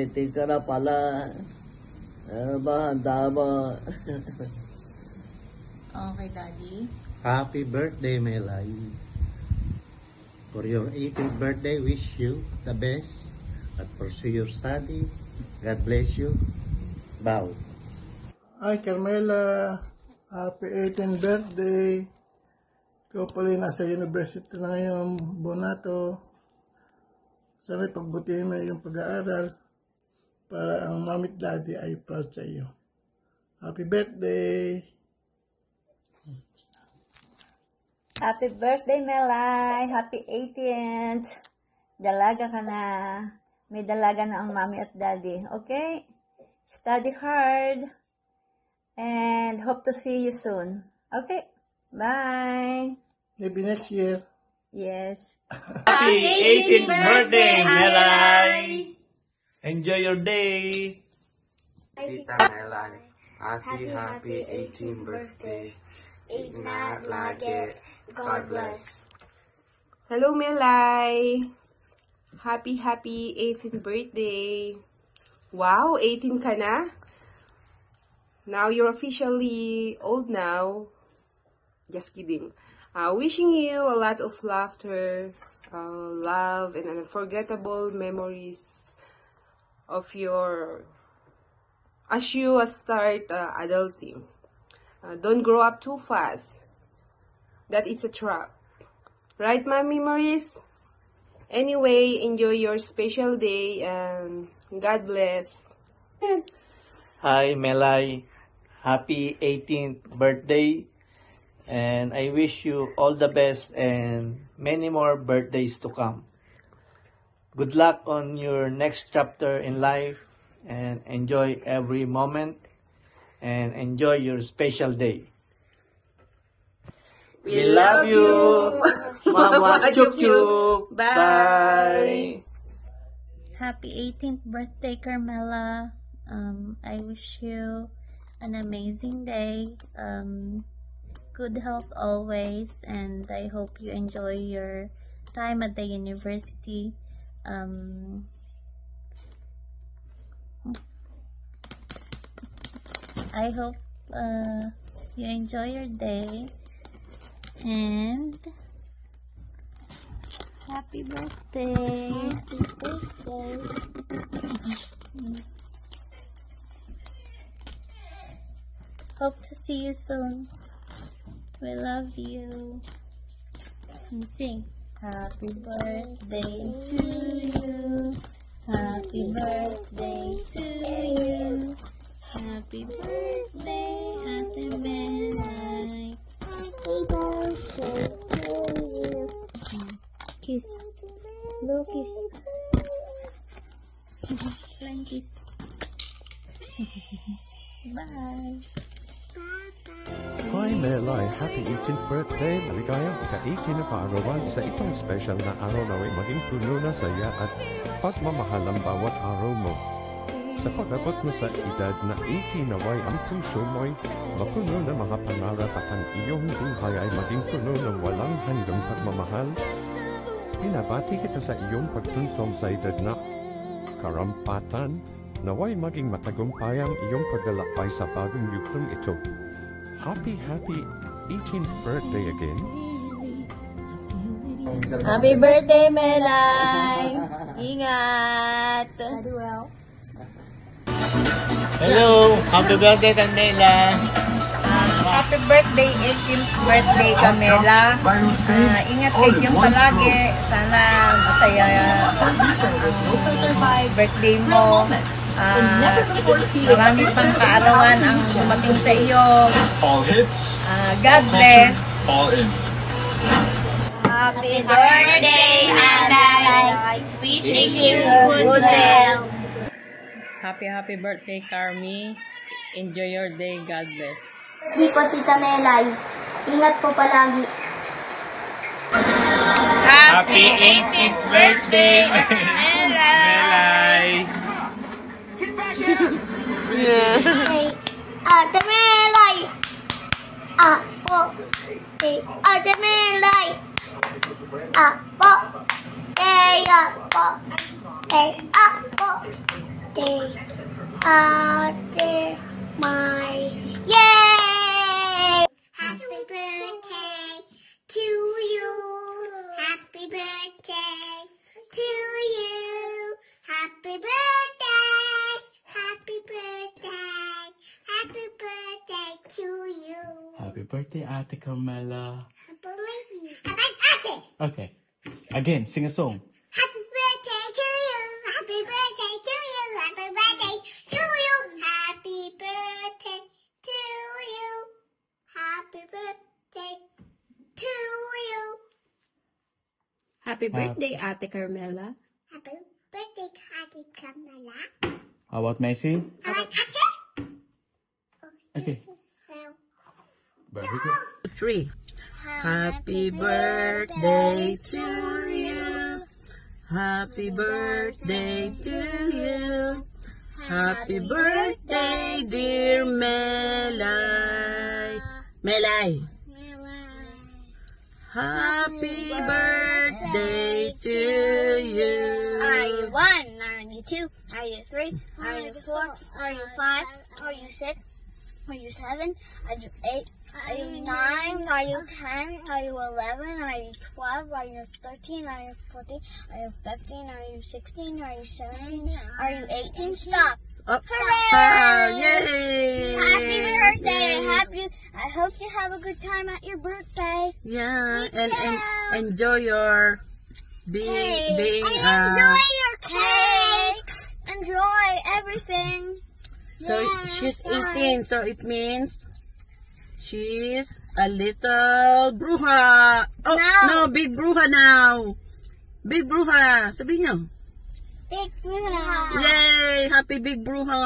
18 ka na pala. Handa mo. Okay, Daddy. Happy birthday, Melay. For your 18th birthday, wish you the best at pursue your study. God bless you. Bow. Hi, Carmela. Happy 18th birthday. Ikaw pala nasa university na ngayon, Bonato. Sana pagbutihin mo yung pag-aaral para ang mami at daddy ay proud sa iyo. Happy birthday! Happy birthday, Melay! Happy 18th! Dalaga ka na. May dalaga na ang mami at daddy. Okay? Study hard. And hope to see you soon. Okay? Bye! Maybe next year. Yes. Happy 18th birthday, Melay! Enjoy your day! Tita Melay, happy 18th birthday. Ingat lagi. God bless. Hello, Melay! Happy 18th birthday! Wow, 18 ka na? Now you're officially old now. Just kidding. Wishing you a lot of laughter, love, and unforgettable memories of as you start adulting. Don't grow up too fast. That is a trap. Right, Mommy Maurice? Anyway, enjoy your special day and God bless. Hi, Melay. Happy 18th birthday. And I wish you all the best and many more birthdays to come. Good luck on your next chapter in life and enjoy every moment and enjoy your special day. We love you. Mama Chup Chup. Bye. Happy 18th birthday, Carmela. I wish you an amazing day. Good health always, and I hope you enjoy your time at the university. I hope you enjoy your day, and happy birthday. Happy birthday. Hope to see you soon. We love you. And sing. Happy birthday to you. Happy birthday to you. Happy birthday, Ate Melay. Happy birthday to you. Kiss. Blow kiss. Flying kiss. Bye. Hi Melay, happy 18th birthday! Maligayang ika-18 na kaarawan sa itong special na araw na ay maging puno na saya at pagmamahal ang bawat araw mo. Sa pag-abot mo sa edad na 18 naway ang puso mo'y mapuno ng mga pangarap at ang iyong buhay ay maging puno ng walang hanggang pagmamahal. Pinabati kita sa iyong pagtuntong sa edad na karampatan, naway maging matagumpay ang iyong paglalakbay sa bagong yugtong ito. Happy 18th birthday again. Happy birthday, Melay. Ingat. Study well. Hello, happy birthday, Carmela. Happy birthday, 18th birthday, Camela. Ingat kayo palagi. Sana masaya ang birthday mo. Marami pang kaarawan ang dumating sa iyo. God bless. Happy birthday, Alay. Wishing you good health. Happy birthday, Carmi. Enjoy your day. God bless. Di po, Tita Melay. Ingat po palagi. Happy 18th birthday, Melay. Hey, Ate Melay. Apo. Hey, Ate Melay. Apo. Hey, Apo. Hey, Apo. birthday, Ate Mai. Yay! Happy birthday to you. Happy birthday to you. Happy birthday. Happy birthday. Happy birthday to you. Happy birthday, Ate Carmela. Happy birthday. Happy Okay. Again, sing a song. Happy birthday to you. Happy birthday to you. Happy birthday to you. Happy birthday to you. Happy birthday to you. Happy birthday, Ate Carmela. Happy birthday, Ate Camilla. How about Messi? I like Ate. Okay. So, Very good. 3. Happy birthday to you. Happy birthday to you. Happy birthday, dear Melay. Melay. Happy birthday to you. Are you 1? Are you 2? Are you 3? Are you 4? Are you 5? Are you 6? Are you 7? Are you 8? Are you 9? Are you 10? Are you 11? Are you 12? Are you 13? Are you 14? Are you 15? Are you 16? Are you 17? Are you 18? Stop! Oh, Hooray! yay! Happy birthday! Yay. I hope you have a good time at your birthday. Yeah, Me and too. enjoy your being Enjoy your cake. Enjoy everything. So Yeah, she's bye. 18, so it means she's a little bruja. Oh, no, big bruja now. Big bruja. Sabihin nyo. Big bruja. Yay! Happy big bruja.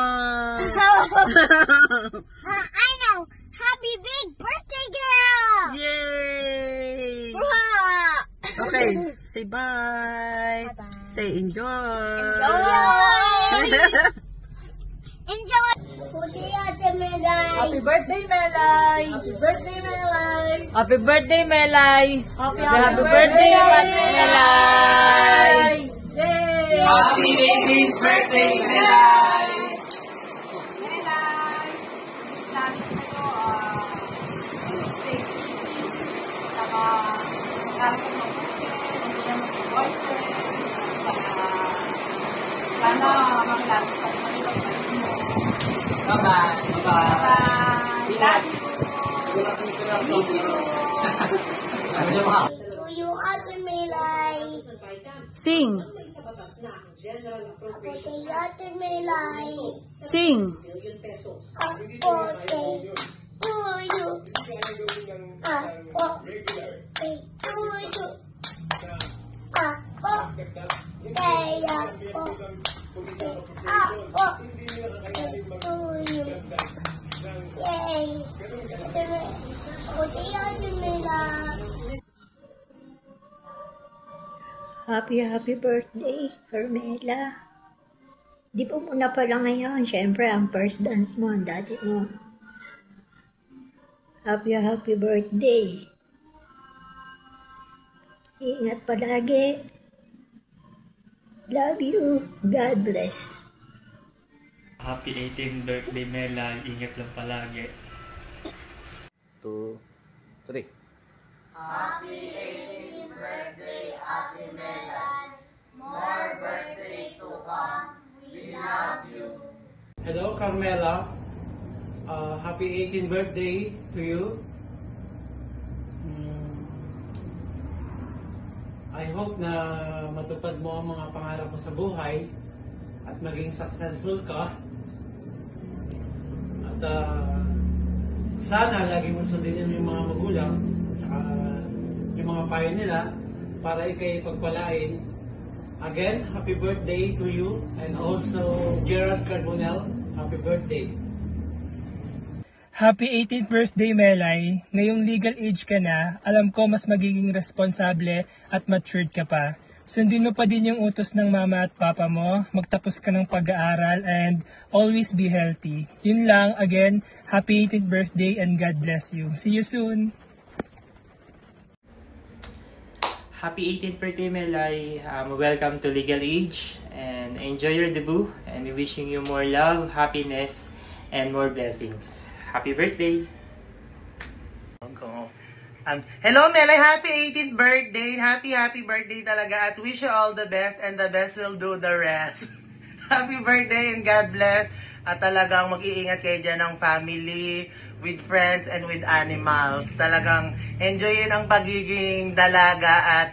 I know. Happy big birthday, girl. Yay! Bruja. Okay, say bye. Bye-bye. Say enjoy. Enjoy. Happy birthday, Melay! Happy birthday, Melay! Happy birthday, Melay! Happy birthday, Melay! Yay! Happy 18th birthday, Melay! Melay! Wish namin sa'yo, safety, saka magkaroon ng mabuti, hindi na mag-boyfriend, sana makilala sa mga mo. Bye-bye. Bye-bye. Love you. To you, Ate Melay. Sing. Happy Ate Melay. Sing. Happy birthday to you. Happy birthday to you. Happy birthday to you. Yay! Happy Ate Melay. Happy birthday, Carmela. Di po muna pala ngayon. Siyempre, ang first dance mo, ang daddy mo. Happy birthday. Ingat palagi. Love you. God bless. Happy 18th birthday, Mela. Ingat lang palagi. 2, 3. Happy 18th birthday, Ate Melay. More birthdays to come. We love you. Hello, Carmela. Happy 18th birthday to you. I hope na matupad mo ang mga pangarap mo sa buhay at maging successful ka. At sana lagi mo sundin yung mga magulang at yung mga payo nila para ikay pagpalain. Again, happy birthday to you and also Gerard Carbonell, happy birthday. Happy 18th birthday, Melay. Ngayong legal age ka na, alam ko mas magiging responsable at matured ka pa. Sundin mo pa din yung utos ng mama at papa mo, magtapos ka ng pag-aaral, and always be healthy. Yun lang, again, happy 18th birthday and God bless you. See you soon! happy 18th birthday, Melay. Welcome to Legal Age and enjoy your debut and wishing you more love, happiness, and more blessings. Happy birthday! Hello, Melay. Happy 18th birthday. Happy birthday talaga. At wish you all the best and the best will do the rest. Happy birthday and God bless. At talagang mag-iingat kayo dyan ng family, with friends, and with animals. Talagang enjoyin ang pagiging dalaga at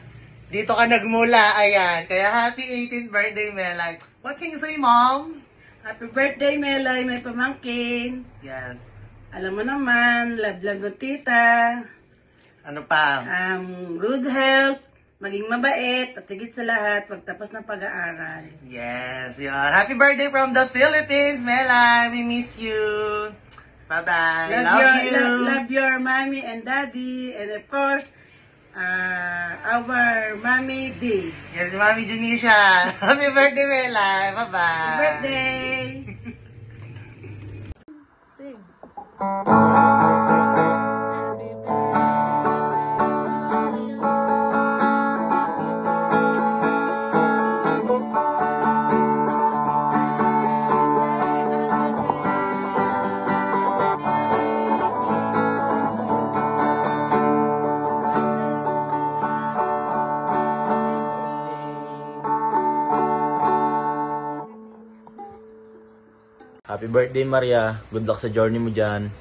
dito ka nagmula. Ayan. Kaya happy 18th birthday, Melay. What can you say, Mom? Happy birthday, Melay. May pamangkin. Yes. Alam mo naman, love mo tita. Ano pa? Good health, maging mabait, at higit sa lahat, pagtapos ng pag-aaral. Yes, yun. Happy birthday from the Philippines, Melay. We miss you. Bye-bye. Love you. Love your mommy and daddy, and of course, our mommy D. Yes, Mommy Janisha. Happy birthday, Melay. Bye-bye. Happy birthday. Sing. Happy birthday, Maria. Good luck sa journey mo dyan.